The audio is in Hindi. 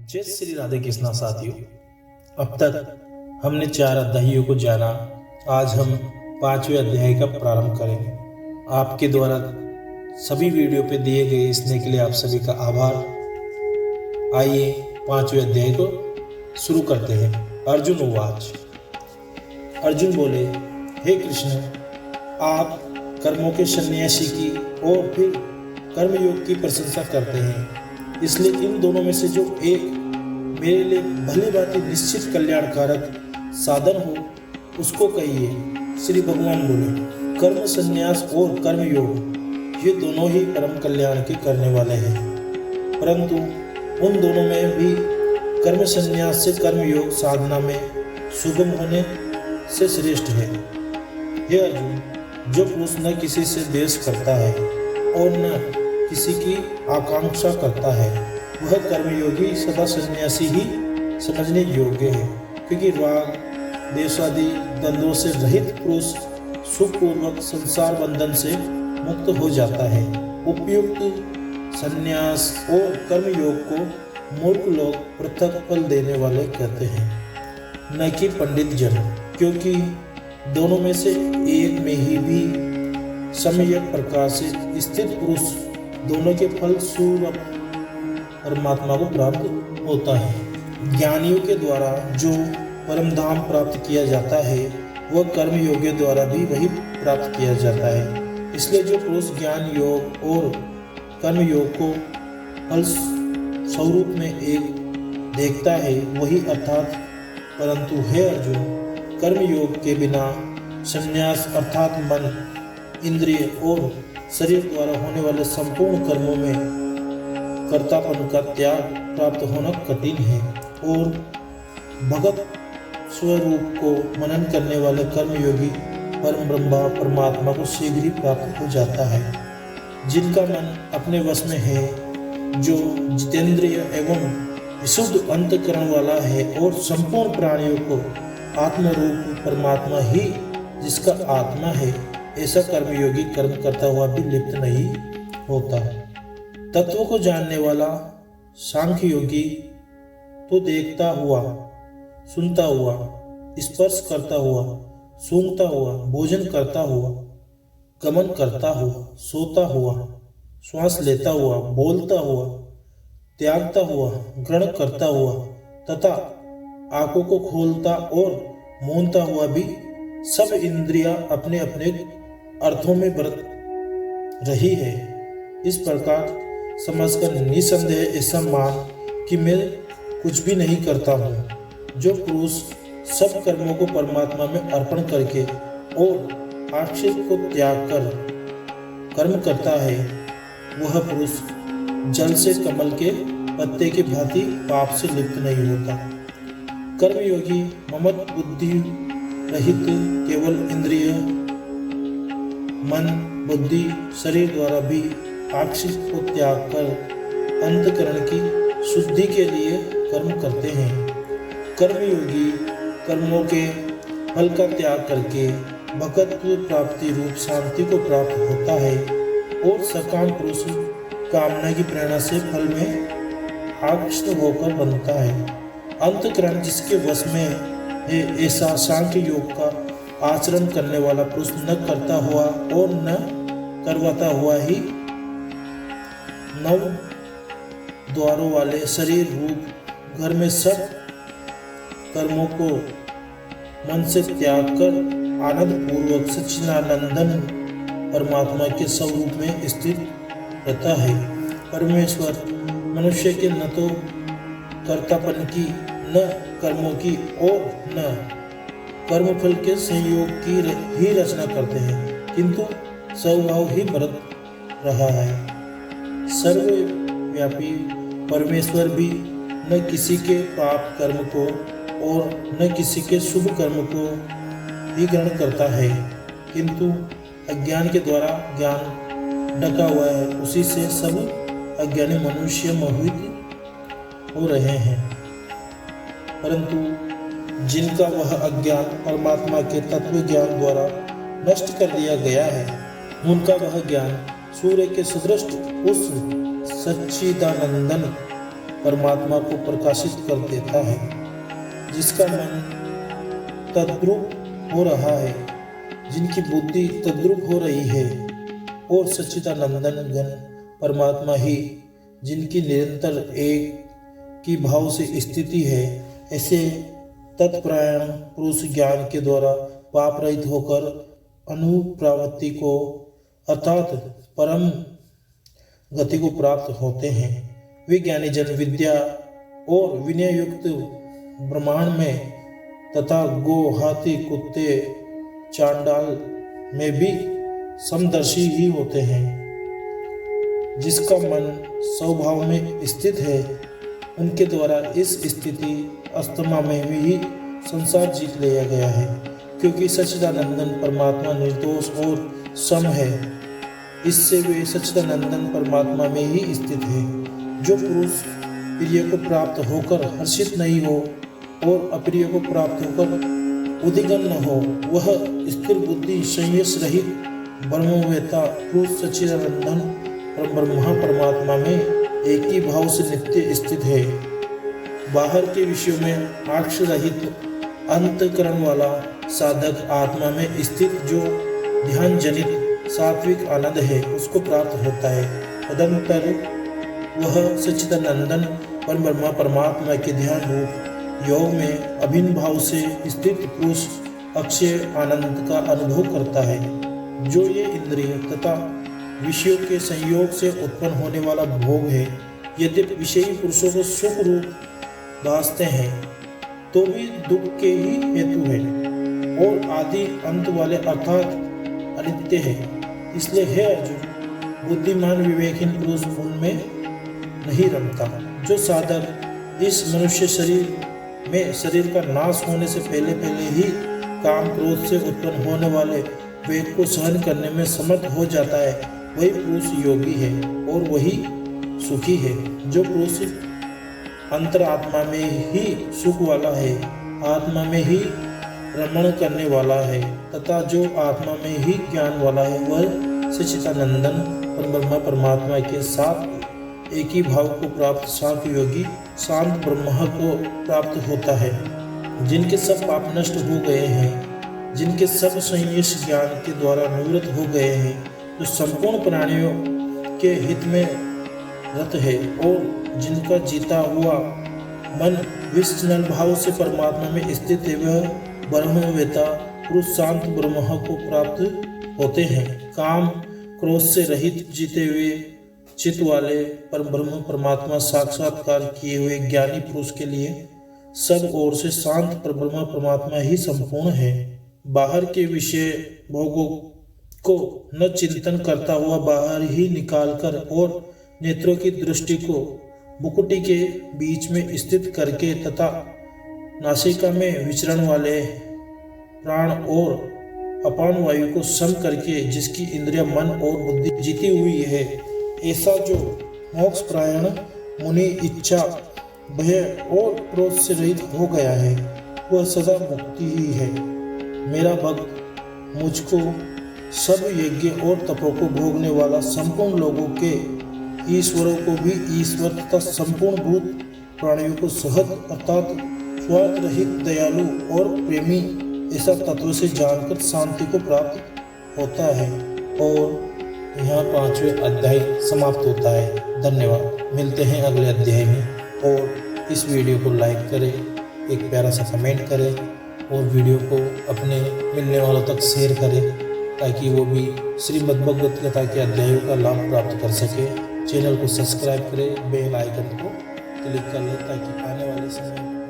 जय श्री राधे कृष्णा साथियों। अब तक हमने 4 अध्यायों को जाना। आज हम 5वें अध्याय का प्रारंभ करेंगे। आपके द्वारा सभी वीडियो पे दिए गए स्नेह के लिए आप सभी का आभार। आइए 5वें अध्याय को शुरू करते हैं। अर्जुन उवाच। अर्जुन बोले, हे कृष्ण, आप कर्मों के सन्यासी की और फिर कर्मयोग की प्रशंसा करते हैं, इसलिए इन दोनों में से जो एक मेरे लिए भली भांति निश्चित कल्याणकारक साधन हो उसको कहिए। श्री भगवान बोले, कर्म संन्यास और कर्म योग ये दोनों ही परम कल्याण के करने वाले हैं, परंतु उन दोनों में भी कर्म संन्यास से कर्म योग साधना में सुगम होने से श्रेष्ठ है। हे अर्जुन, जो पुरुष न किसी से द्वेष करता है और न किसी की आकांक्षा करता है, वह कर्मयोगी सदा सन्यासी ही समझने योग्य है, क्योंकि राग द्वेषादि द्वंद्वों से रहित पुरुष सुखपूर्वक संसार बंधन से मुक्त हो जाता है। उपयुक्त संन्यास और कर्मयोग को मूर्ख लोग पृथक फल देने वाले कहते हैं, न कि पंडित जन, क्योंकि दोनों में से एक में ही भी सम्यक प्रकार से स्थित पुरुष दोनों के फल स्वरूप परमात्मा को प्राप्त होता है। ज्ञानियों के द्वारा जो परम धाम प्राप्त किया जाता है वह कर्म योगियों द्वारा भी वही प्राप्त किया जाता है। इसलिए जो पुरुष ज्ञान योग और कर्म योग को फल स्वरूप में एक देखता है वही अर्थात। परंतु हे अर्जुन, कर्म योग के बिना संन्यास अर्थात मन, इंद्रिय और शरीर द्वारा होने वाले संपूर्ण कर्मों में कर्तापन का त्याग प्राप्त होना कठिन है, और भगत स्वरूप को मनन करने वाले कर्मयोगी परम ब्रह्मा परमात्मा को शीघ्र ही प्राप्त हो जाता है। जिनका मन अपने वश में है, जो जितेंद्रिय एवं विशुद्ध अंतःकरण वाला है और संपूर्ण प्राणियों को आत्मरूप परमात्मा ही जिसका आत्मा है, ऐसा कर्मयोगी कर्म करता हुआ भी लिप्त नहीं होता। तत्व को जानने वाला सांख्य योगी तो देखता हुआ, सुनता हुआ, स्पर्श करता हुआ, सूंघता हुआ, भोजन करता हुआ, गमन करता हुआ, सोता हुआ, श्वास लेता हुआ, बोलता हुआ, त्यागता हुआ, ग्रहण करता हुआ तथा आंखों को खोलता और मूंदता हुआ भी सब इंद्रियां अपने अपने अर्थों में बरत रही है। इस प्रकार समझकर निसंदेह ऐसा मान कि मैं कुछ भी नहीं करता हूँ। जो पुरुष सब कर्मों को परमात्मा में अर्पण करके और आक्षेप को त्याग कर कर्म करता है, वह पुरुष जल से कमल के पत्ते की भांति पाप से लिप्त नहीं होता। कर्मयोगी ममत बुद्धि रहित केवल इंद्रिय, मन, बुद्धि, शरीर द्वारा भी आक्षेप को त्याग कर अंतःकरण की शुद्धि के लिए कर्म करते हैं। कर्मयोगी कर्मों के फल का त्याग करके भगवत प्राप्ति रूप शांति को प्राप्त होता है, और सकाम पुरुष कामना की प्रेरणा से फल में आकृष्ट होकर बनता है। अंतःकरण जिसके वश में है, ऐसा सांख्य योग का आचरण करने वाला पुरुष न करता हुआ और न करवाता हुआ ही 9 द्वारों वाले शरीर रूप घर में सब कर्मों को मन से त्याग कर आनंद पूर्वक सच्चिदानंदन परमात्मा के स्वरूप में स्थित रहता है। परमेश्वर मनुष्य के न तो कर्तापन की, न कर्मों की और न कर्मफल के संयोग की ही रचना करते हैं, किंतु स्वभाव ही बरत रहा है। सर्वव्यापी परमेश्वर भी न किसी के पाप कर्म को और न किसी के शुभ कर्म को ही ग्रहण करता है, किंतु अज्ञान के द्वारा ज्ञान ढका हुआ है, उसी से सब अज्ञानी मनुष्य मोहित हो रहे हैं। परंतु जिनका वह अज्ञान परमात्मा के तत्व ज्ञान द्वारा नष्ट कर दिया गया है, उनका वह ज्ञान सूर्य के सदृश उस सच्चिदानंदन परमात्मा को प्रकाशित कर देता है, जिसका मन तद्रुप हो रहा है, जिनकी बुद्धि तद्रुप हो रही है, और सच्चिदानंदन घन परमात्मा ही जिनकी निरंतर एक की भाव से स्थिति है, ऐसे तत्परायण पुरुष ज्ञान के द्वारा पाप रहित होकर अनुप्रावृत्ति को अर्थात परम गति को प्राप्त होते हैं। वे ज्ञानी जन विद्या और विनय युक्त ब्रह्मांड में तथा गो हाथी कुत्ते चांडाल में भी समदर्शी ही होते हैं। जिसका मन स्वभाव में स्थित है, उनके द्वारा इस स्थिति अस्थमा में भी संसार जीत लिया गया है, क्योंकि सच्चिदानंदन परमात्मा निर्दोष और सम है। इससे वे सच्चिदानंदन परमात्मा में ही स्थित है। जो पुरुष प्रिय को प्राप्त होकर हर्षित नहीं हो और अप्रिय को प्राप्त होकर उद्विग्न न हो, वह स्थिर बुद्धि संयस रहित ब्रह्मवेत्ता पुरुष सच्चिदानंदन ब्रह्मा परमात्मा में एक ही भाव से नित्य स्थित है। बाहर के विषयों में आक्ष रहित अंतकरण वाला साधक आत्मा में स्थित जो ध्यान जनित सात्विक आनंद है, उसको प्राप्त होता है। तदंतर वह सच्चिदानंदन ब्रह्मा परमात्मा के ध्यान रूप योग में अभिन्न भाव से स्थित पुरुष अक्षय आनंद का अनुभव करता है। जो ये इंद्रिय तथा विषयों के संयोग से उत्पन्न होने वाला भोग है, यद्यपि विषयी पुरुषों को सुख रूप भासते हैं, तो भी दुख के ही हेतु है और आदि अंत वाले अर्थात अनित्य है। इसलिए हे अर्जुन, बुद्धिमान विवेकहीन पुरुष उनमें नहीं रमता। जो साधक इस मनुष्य शरीर में शरीर का नाश होने से पहले ही काम क्रोध से उत्पन्न होने वाले वेग को सहन करने में समर्थ हो जाता है, वही पुरुष योगी है और वही सुखी है। जो पुरुष अंतरात्मा में ही सुख वाला है, आत्मा में ही रमण करने वाला है तथा जो आत्मा में ही ज्ञान वाला है, वह सच्चिदानंदन ब्रह्मा परमात्मा के साथ एक ही भाव को प्राप्त शांत योगी शांत ब्रह्म को प्राप्त होता है। जिनके सब पाप नष्ट हो गए हैं, जिनके सब संयश ज्ञान के द्वारा निवृत्त हो गए हैं, जो संपूर्ण प्राणियों के हित में रत है और जिनका जीता हुआ मन विष्णु भाव से परमात्मा में स्थित है, वह ब्रह्मवेत्ता पुरुष शांत ब्रह्म को प्राप्त होते हैं। काम क्रोध से रहित जीते हुए चित्त वाले पर ब्रह्म परमात्मा साक्षात्कार किए हुए ज्ञानी पुरुष के लिए सब ओर से शांत पर ब्रह्म परमात्मा ही संपूर्ण है। बाहर के विषय भोगों को न चिंतन करता हुआ बाहर ही निकालकर और नेत्रों की दृष्टि को मुकुटी के बीच में स्थित करके तथा नासिका में विचरण वाले प्राण और अपान वायु को सम करके जिसकी इंद्रिय मन और बुद्धि जीती हुई है, ऐसा जो मोक्ष प्रायण मुनि इच्छा भय और क्रोध से रहित हो गया है, वह सदा मुक्ति ही है। मेरा भक्त मुझको सब यज्ञ और तपों को भोगने वाला संपूर्ण लोगों के ईश्वरों को भी ईश्वर तथा संपूर्ण भूत प्राणियों को सहज अर्थात स्वार्थ रहित दयालु और प्रेमी ऐसा तत्व से जानकर शांति को प्राप्त होता है। और यहाँ 5वें अध्याय समाप्त होता है। धन्यवाद। मिलते हैं अगले अध्याय में। और इस वीडियो को लाइक करें, एक प्यारा सा कमेंट करें और वीडियो को अपने मिलने वालों तक शेयर करें, ताकि वो भी श्रीमद् भगवत गीता के अध्यायों का लाभ प्राप्त कर सके। चैनल को सब्सक्राइब करें, बेल आइकन को क्लिक कर लें, ताकि आने वाले समय